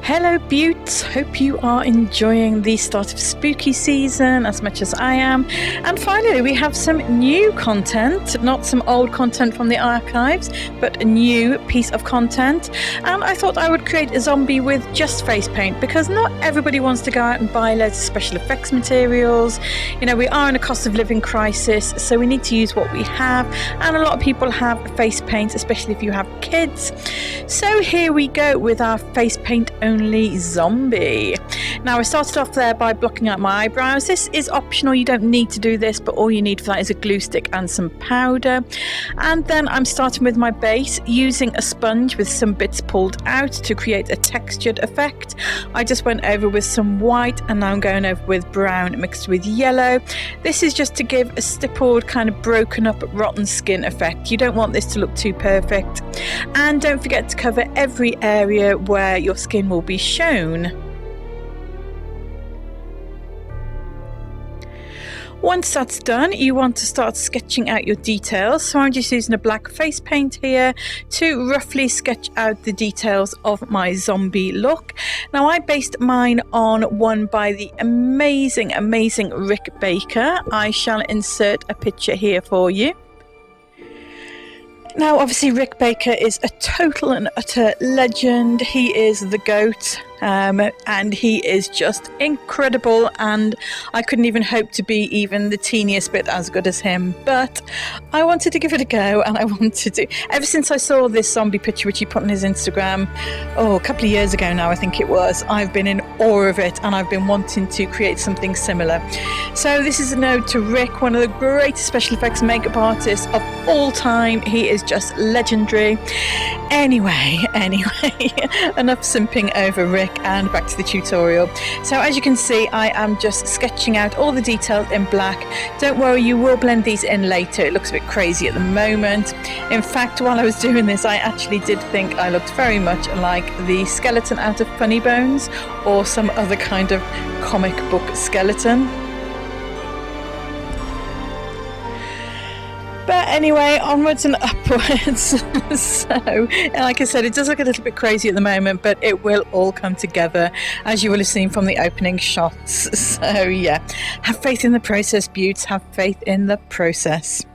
Hello Buttes, hope you are enjoying the start of spooky season as much as I am. And finally we have some new content, not some old content from the archives, but a new piece of content. And I thought I would create a zombie with just face paint, because not everybody wants to go out and buy loads of special effects materials. You know, we are in a cost of living crisis, so we need to use what we have, and a lot of people have face paint, especially if you have kids. So here we go with our face paint only zombie. Now I started off there by blocking out my eyebrows. This is optional, you don't need to do this, but all you need for that is a glue stick and some powder. And then I'm starting with my base using a sponge with some bits pulled out to create a textured effect. I just went over with some white, and now I'm going over with brown mixed with yellow. This is just to give a stippled, kind of broken up, rotten skin effect. You don't want this to look too perfect. And don't forget to cover every area where your skin will be shown. Once that's done, you want to start sketching out your details. So I'm just using a black face paint here to roughly sketch out the details of my zombie look. Now I based mine on one by the amazing Rick Baker. I shall insert a picture here for you. Now obviously Rick Baker is a total and utter legend. He is the GOAT. And he is just incredible, and I couldn't even hope to be even the teeniest bit as good as him, but I wanted to give it a go. And I wanted to, ever since I saw this zombie picture which he put on his Instagram a couple of years ago now I think it was, I've been in awe of it, and I've been wanting to create something similar. So this is a nod to Rick, one of the greatest special effects makeup artists of all time. He is just legendary. Anyway, enough simping over Rick, and back to the tutorial. So as you can see, I am just sketching out all the details in black. Don't worry, you will blend these in later. It looks a bit crazy at the moment. In fact, while I was doing this, I actually did think I looked very much like the skeleton out of Funny Bones, or some other kind of comic book skeleton. But anyway, onwards and upwards. So, like I said, it does look a little bit crazy at the moment, but it will all come together, as you will have seen from the opening shots. So yeah, have faith in the process, Buttes. Have faith in the process.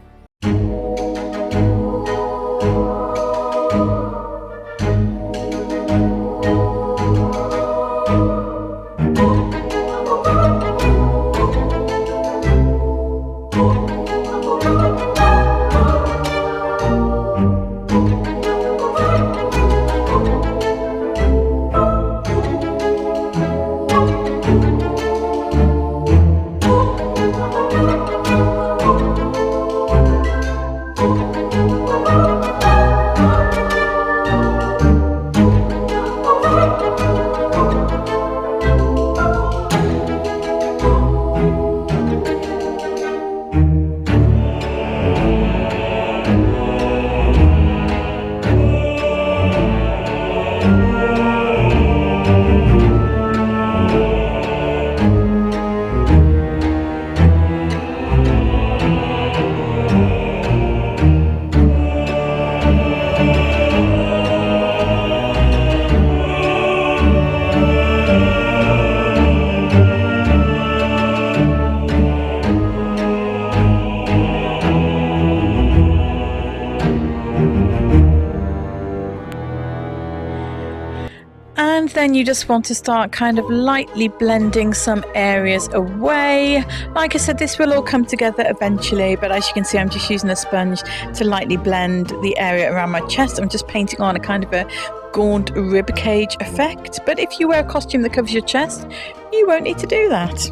And then you just want to start kind of lightly blending some areas away. Like I said, this will all come together eventually, but as you can see, I'm just using a sponge to lightly blend the area around my chest. I'm just painting on a kind of a gaunt ribcage effect, but if you wear a costume that covers your chest, you won't need to do that.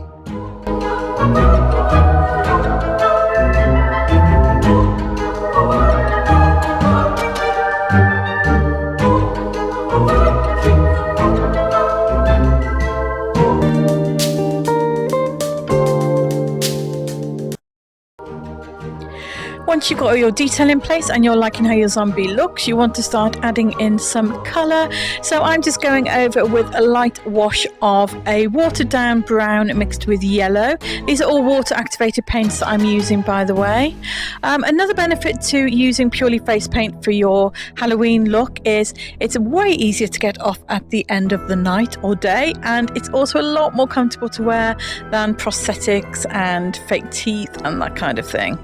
Once once you've got all your detail in place and you're liking how your zombie looks, you want to start adding in some colour. So I'm just going over with a light wash of a watered down brown mixed with yellow. These are all water activated paints that I'm using, by the way. Another benefit to using purely face paint for your Halloween look is it's way easier to get off at the end of the night or day, and it's also a lot more comfortable to wear than prosthetics and fake teeth and that kind of thing.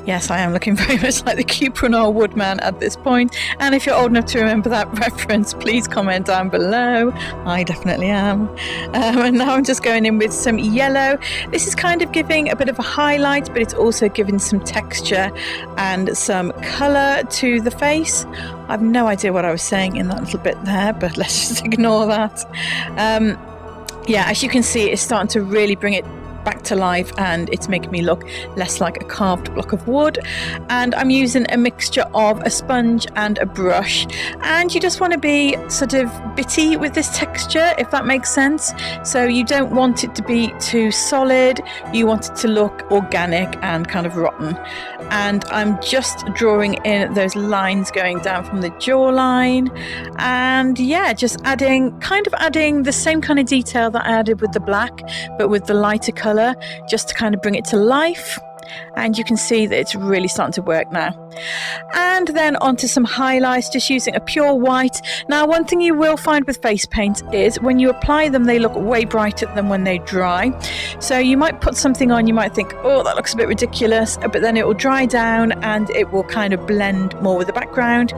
Yes, I am looking very much like the Cuprinol Woodman at this point, and if you're old enough to remember that reference, please comment down below. I definitely am. And now I'm just going in with some yellow. This is kind of giving a bit of a highlight, but it's also giving some texture and some colour to the face. I have no idea what I was saying in that little bit there, but let's just ignore that. Yeah, as you can see, it's starting to really bring it back to life, and it's making me look less like a carved block of wood. And I'm using a mixture of a sponge and a brush, and you just want to be sort of bitty with this texture, if that makes sense. So you don't want it to be too solid, you want it to look organic and kind of rotten. And I'm just drawing in those lines going down from the jawline, and yeah, just adding the same kind of detail that I added with the black, but with the lighter colour, just to kind of bring it to life. And you can see that it's really starting to work now. And then onto some highlights, just using a pure white. Now, one thing you will find with face paint is when you apply them, they look way brighter than when they dry. So you might put something on, you might think, oh, that looks a bit ridiculous, but then it will dry down and it will kind of blend more with the background.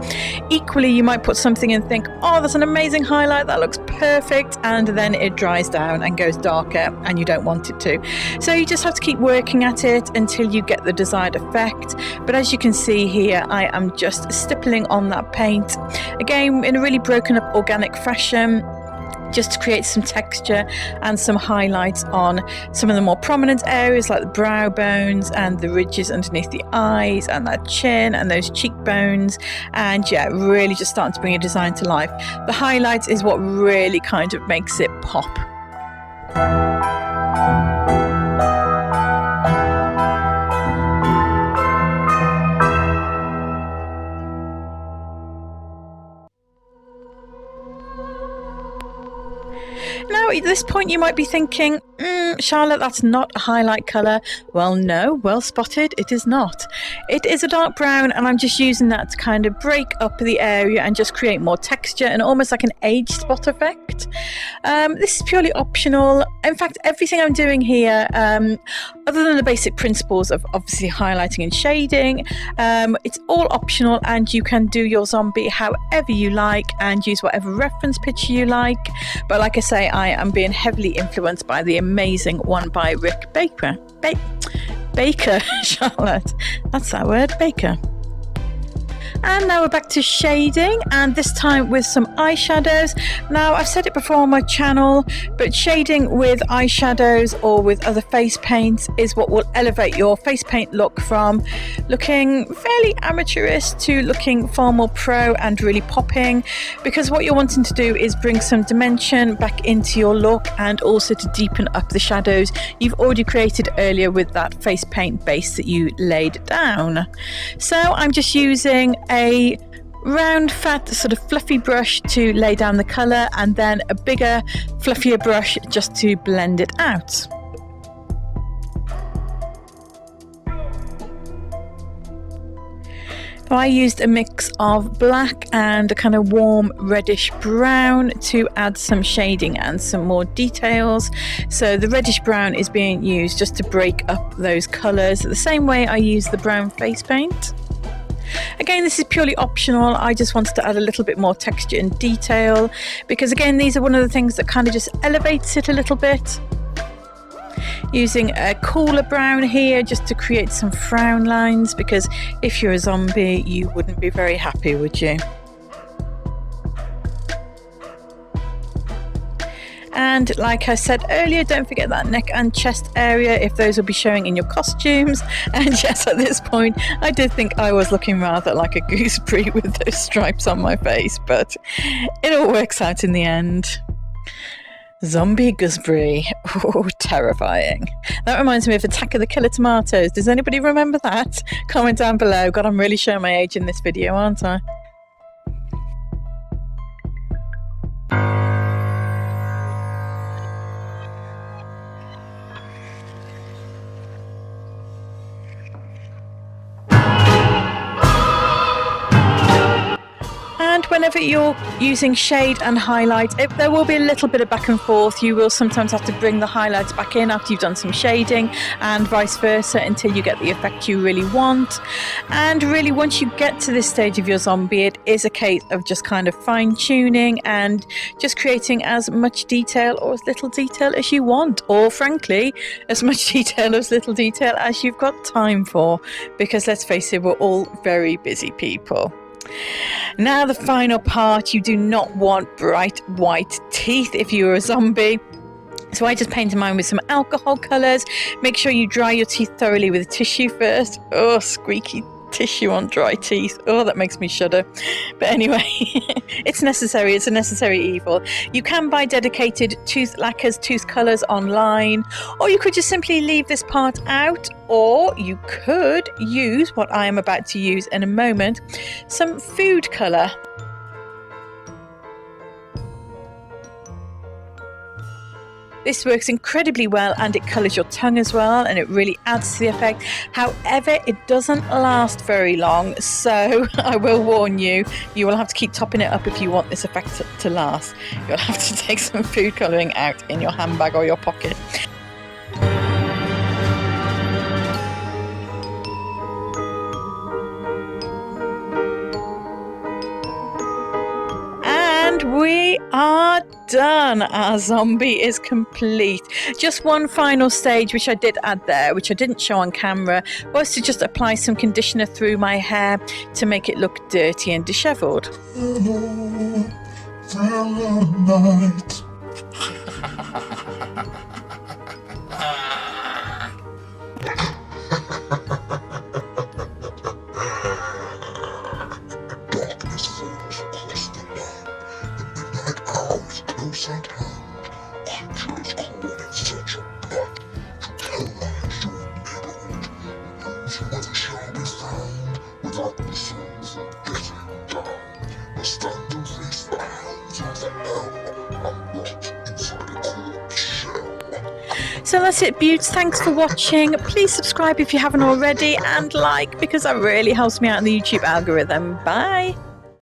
Equally, you might put something and think, oh, that's an amazing highlight, that looks perfect, and then it dries down and goes darker and you don't want it to. So you just have to keep working at it until you get the desired effect. But as you can see here, I am just stippling on that paint, again in a really broken up organic fashion, just to create some texture and some highlights on some of the more prominent areas like the brow bones and the ridges underneath the eyes and that chin and those cheekbones. And yeah, really just starting to bring a design to life. The highlights is what really kind of makes it pop. Now, at this point, you might be thinking, Charlotte, that's not a highlight colour. Well, no, well spotted, it is not. It is a dark brown, and I'm just using that to kind of break up the area and just create more texture and almost like an age spot effect. This is purely optional. In fact, everything I'm doing here, other than the basic principles of obviously highlighting and shading, it's all optional, and you can do your zombie however you like and use whatever reference picture you like. But like I say, I am being heavily influenced by the amazing one by Rick Baker. Baker, Charlotte. That's that word, Baker. And now we're back to shading, and this time with some eyeshadows. Now, I've said it before on my channel, but shading with eyeshadows or with other face paints is what will elevate your face paint look from looking fairly amateurish to looking far more pro and really popping, because what you're wanting to do is bring some dimension back into your look and also to deepen up the shadows you've already created earlier with that face paint base that you laid down. So I'm just using a round, fat, sort of fluffy brush to lay down the colour, and then a bigger, fluffier brush just to blend it out. So I used a mix of black and a kind of warm reddish brown to add some shading and some more details. So the reddish brown is being used just to break up those colours the same way I use the brown face paint. Again, this is purely optional. I just wanted to add a little bit more texture and detail, because again, these are one of the things that kind of just elevates it a little bit. Using a cooler brown here just to create some frown lines, because if you're a zombie, you wouldn't be very happy, would you? And like I said earlier, don't forget that neck and chest area, if those will be showing in your costumes. And yes, at this point, I did think I was looking rather like a gooseberry with those stripes on my face, but it all works out in the end. Zombie gooseberry. Oh, terrifying. That reminds me of Attack of the Killer Tomatoes. Does anybody remember that? Comment down below. God, I'm really showing my age in this video, aren't I? And whenever you're using shade and highlight, there will be a little bit of back and forth. You will sometimes have to bring the highlights back in after you've done some shading, and vice versa, until you get the effect you really want. And really, once you get to this stage of your zombie, it is a case of just kind of fine-tuning and just creating as much detail or as little detail as you want, or frankly, as much detail or as little detail as you've got time for, because let's face it, we're all very busy people. Now the final part, you do not want bright white teeth if you're a zombie. So I just painted mine with some alcohol colours. Make sure you dry your teeth thoroughly with a tissue first. Oh, squeaky tissue on dry teeth. Oh, that makes me shudder. But anyway, it's necessary. It's a necessary evil. You can buy dedicated tooth lacquers, tooth colours online, or you could just simply leave this part out, or you could use what I am about to use in a moment, some food colour. This works incredibly well, and it colours your tongue as well, and it really adds to the effect. However, it doesn't last very long, so I will warn you, you will have to keep topping it up if you want this effect to last. You'll have to take some food colouring out in your handbag or your pocket. And we are done. Our zombie is complete. Just one final stage which I did add there, which I didn't show on camera, was to just apply some conditioner through my hair to make it look dirty and dishevelled. So that's it, beauts. Thanks for watching. Please subscribe if you haven't already, and like, because that really helps me out in the YouTube algorithm. Bye.